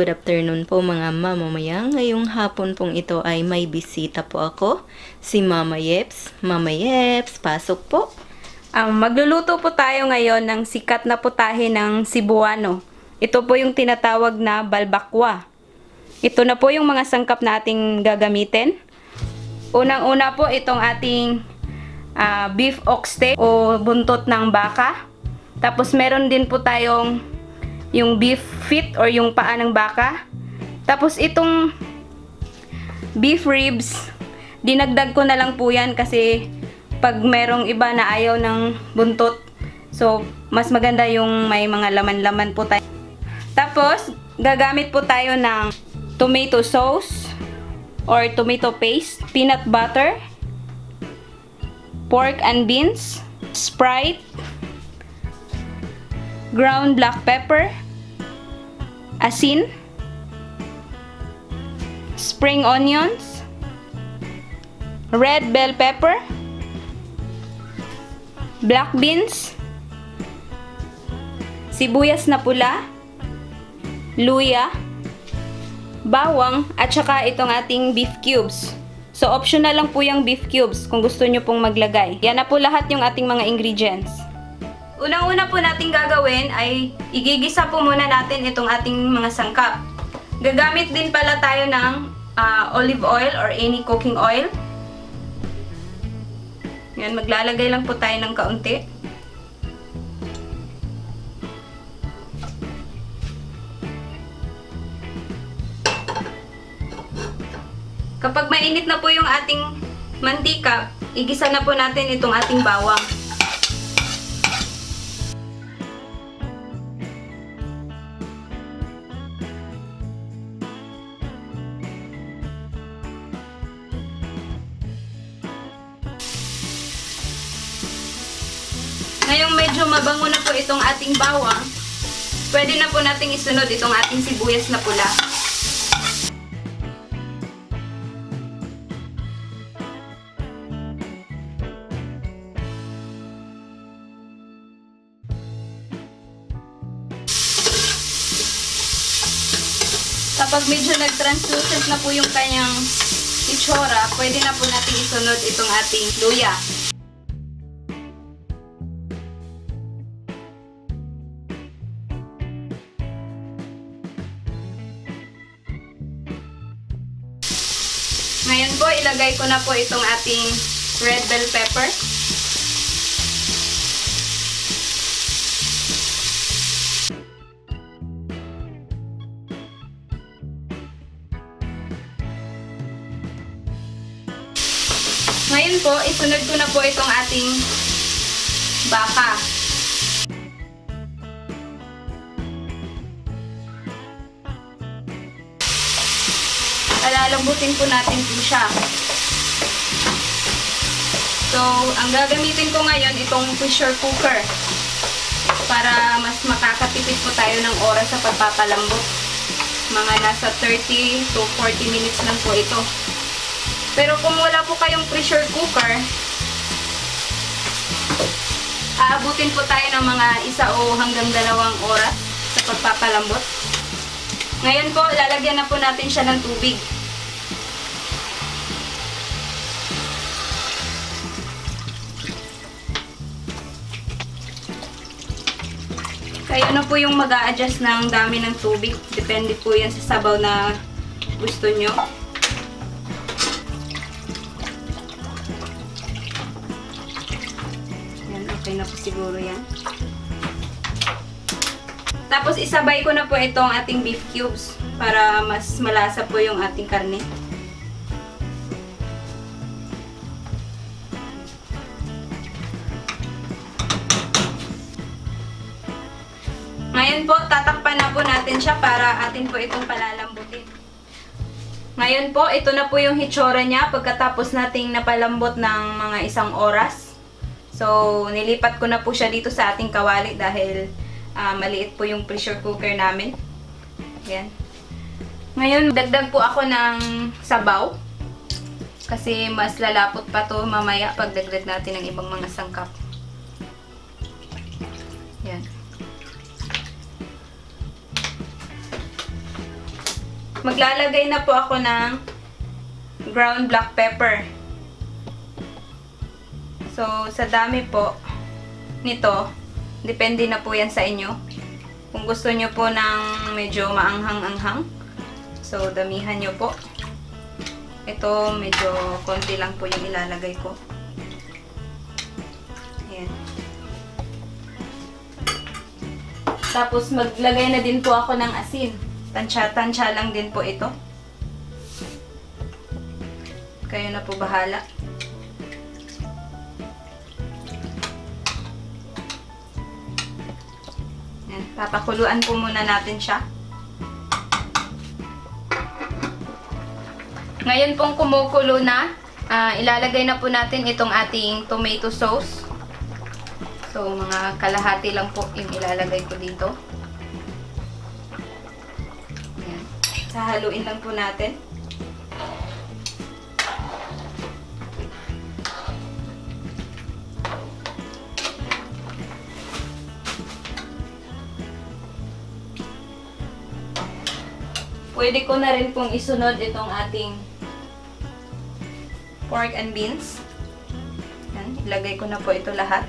Good afternoon po mga mamamayan. Ngayong hapon pong ito ay may bisita po ako, si Mama Yeps. Mama Yeps, pasok po. Magluluto po tayo ngayon ng sikat na putahe ng Cebuano. Ito po yung tinatawag na balbakwa. Ito na po yung mga sangkap nating gagamitin. Unang-una po itong ating beef oxtail o buntot ng baka. Tapos meron din po tayong yung beef feet or yung paa ng baka. Tapos itong beef ribs, dinagdag ko na lang po yan kasi pag merong iba na ayaw ng buntot, so mas maganda yung may mga laman-laman po tayo. Tapos gagamit po tayo ng tomato sauce or tomato paste, peanut butter, pork and beans, Sprite, ground black pepper, asin, spring onions, red bell pepper, black beans, sibuyas na pula, luya, bawang, at saka itong ating beef cubes. So optional lang po yung beef cubes kung gusto nyo pong maglagay. Yan na po lahat yung ating mga ingredients. Unang-una po natin gagawin ay igigisa po muna natin itong ating mga sangkap. Gagamit din pala tayo ng olive oil or any cooking oil. Yan, maglalagay lang po tayo ng kaunti. Kapag mainit na po yung ating mantika, igisa na po natin itong ating bawang. Ngayong medyo mabango na po itong ating bawang, pwede na po nating isunod itong ating sibuyas na pula. Kapag medyo nag-translucent na po yung kanyang itsura, pwede na po natin isunod itong ating luya. Ngayon po, ilagay ko na po itong ating red bell pepper. Ngayon po, isunod ko na po itong ating baka. Alalambutin po natin po siya. So, ang gagamitin ko ngayon itong pressure cooker para mas makakatipid po tayo ng oras sa pagpapalambot. Mga nasa 30 to 40 minutes lang po ito. Pero kung wala po kayong pressure cooker, aabutin po tayo ng mga 1 o hanggang 2 oras sa pagpapalambot. Ngayon po, lalagyan na po natin siya ng tubig. Kayo na po yung mag-a-adjust ng dami ng tubig. Depende po yan sa sabaw na gusto nyo. Okay na po siguro yan. Tapos isabay ko na po itong ating beef cubes para mas malasa po yung ating karne. Ngayon po, tatakpan na po natin siya para atin po itong palalambutin. Ngayon po, ito na po yung hitsura niya pagkatapos nating napalambot ng mga 1 oras. So, nilipat ko na po siya dito sa ating kawali dahil maliit po yung pressure cooker namin. Ayan. Ngayon, dagdag po ako ng sabaw. Kasi mas lalapot pa to mamaya pag dagdag natin ng ibang mga sangkap. Ayan. Maglalagay na po ako ng ground black pepper. So, sa dami po nito, depende na po yan sa inyo. Kung gusto nyo po ng medyo maanghang-anghang, so damihan nyo po. Ito, medyo konti lang po yung ilalagay ko. Ayan. Tapos, maglagay na din po ako ng asin. Tansya-tansya lang din po ito. Kayo na po bahala. Ayan. Papakuluan po muna natin siya. Ngayon pong kumukulo na, ilalagay na po natin itong ating tomato sauce. So, mga kalahati lang po yung ilalagay ko dito. Ayan. Sahaluin lang po natin. Pwede ko na rin pong isunod itong ating pork and beans. Yan, ilagay ko na po ito lahat.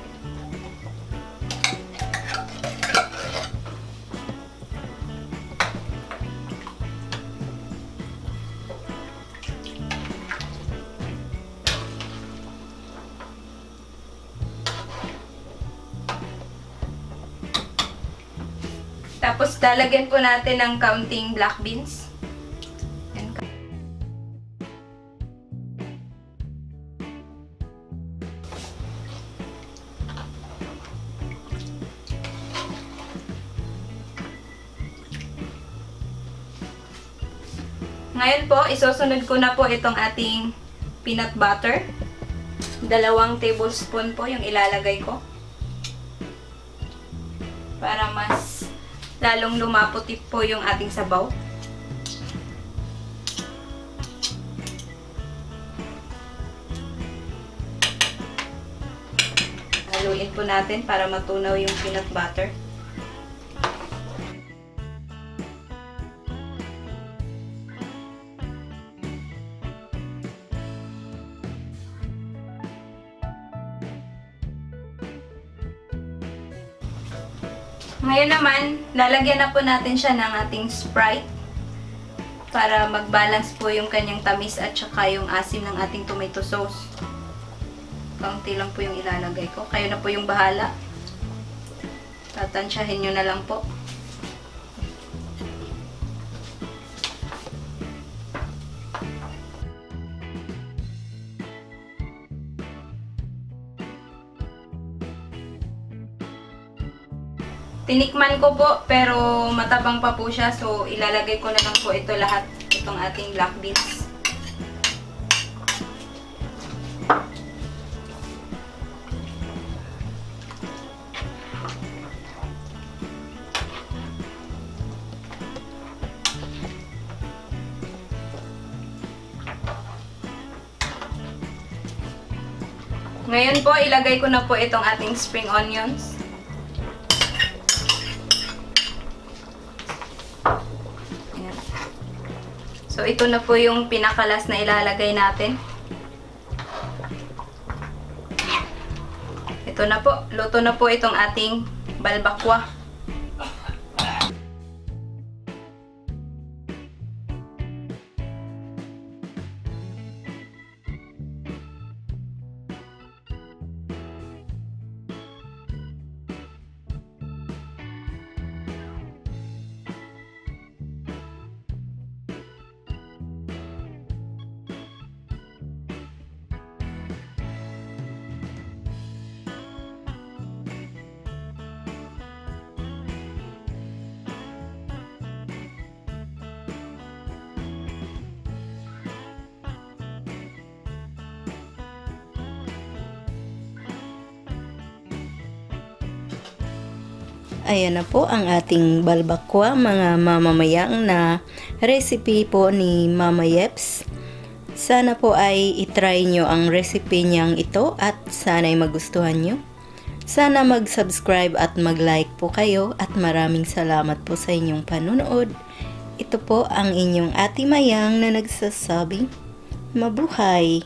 Tapos, lalagyan po natin ng kaunting black beans. Yan. Ngayon po, isusunod ko na po itong ating peanut butter. 2 tablespoon po yung ilalagay ko. Para mas lalong lumaputi po yung ating sabaw. Haluin po natin para matunaw yung peanut butter. Ngayon naman, lalagyan na po natin siya ng ating Sprite para mag-balance po yung kanyang tamis at saka yung asim ng ating tomato sauce. Kaunti lang po yung ilalagay ko. Kayo na po yung bahala. Tatansyahin nyo na lang po. Tinikman ko po, pero matabang pa po siya. So, ilalagay ko na lang po ito lahat, itong ating black beans. Ngayon po, ilagay ko na po itong ating spring onions. So, ito na po yung pinakalas na ilalagay natin. Ito na po. Luto na po itong ating balbakwa. Ayan na po ang ating balbakwa, mga mamamayang na recipe po ni Mama Yeps. Sana po ay itry nyo ang recipe niyang ito at sana ay magustuhan nyo. Sana mag-subscribe at mag-like po kayo at maraming salamat po sa inyong panunood. Ito po ang inyong Ate Mayang na nagsasabing, mabuhay!